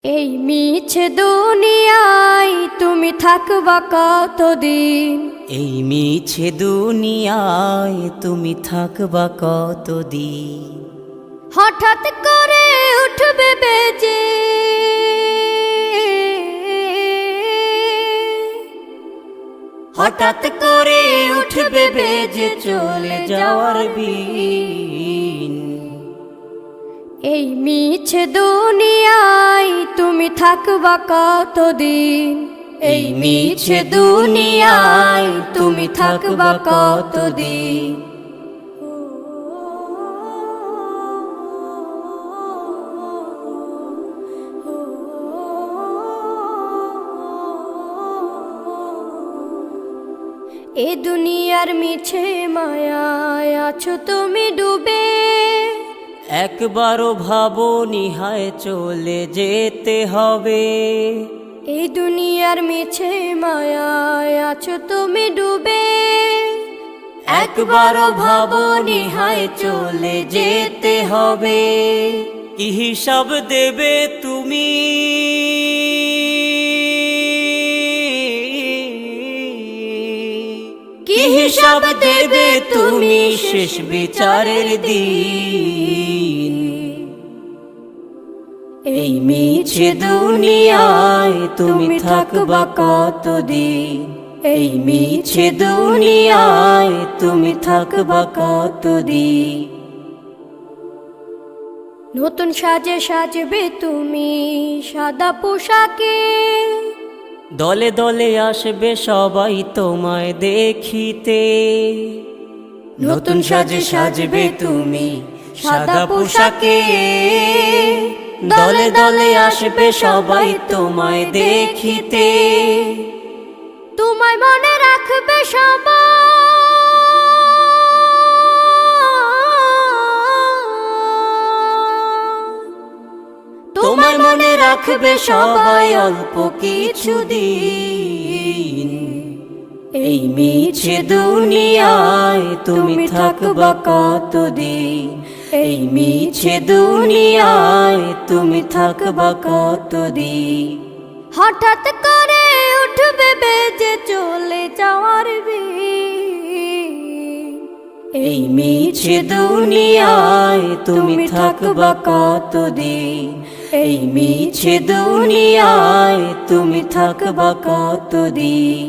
এই মিছে দুনিয়ায় তুমি থাকবা কতদিন? এই মিছে দুনিয়ায় তুমি থাকবা কতদিন? হঠাৎ করে উঠবে বেজে হঠাৎ করে উঠবে বেজে চলে যাওয়ার বিন। এই মিছে দুনিয়ায় তুমি থাকবা কতদিন? এই মিছে দুনিয়ায় তুমি থাকবা কতদিন? এ দুনিয়ার মিছে মায়ায় আছো তুমি ডুবে, একবারও ভাবনি হায় চলে যেতে হবে। এই দুনিয়ার মিছে মায়ায় আছো তুমি ডুবে, একবারও ভাবনি হায় চলে যেতে হবে। কি হিসাব দেবে তুমি? কি হিসাব দেবে তুমি শেষ বিচারের দিন? এই মিছে দুনিয়ায় তুমি থাকবা কতদিন? এই মিছে দুনিয়ায় তুমি থাকবা কতদিন? নতুন সাজে সাজবে তুমি সাদা পোশাকে, দলে দলে আসবে সবাই তোমায় দেখিতে। নতুন সাজে সাজবে তুমি সাদা পোশাকে, দলে দলে আসবে সবাই তোমায় দেখিতে। তোমায় মনে রাখবে সবাই, তোমায় মনে রাখবে সবাই অল্প কিছুদিন। এই মিছে দুনিয়ায় তুমি থাকবা কতদিন? এই মিছে দুনিয়ায় তুমি থাকবা কতদিন? হঠাৎ করে উঠবে বেজে চলে যাওয়ার বিন। এই মিছে দুনিয়ায় তুমি থাকবা কতদিন? এই মিছে দুনিয়ায় তুমি থাকবা কতদিন?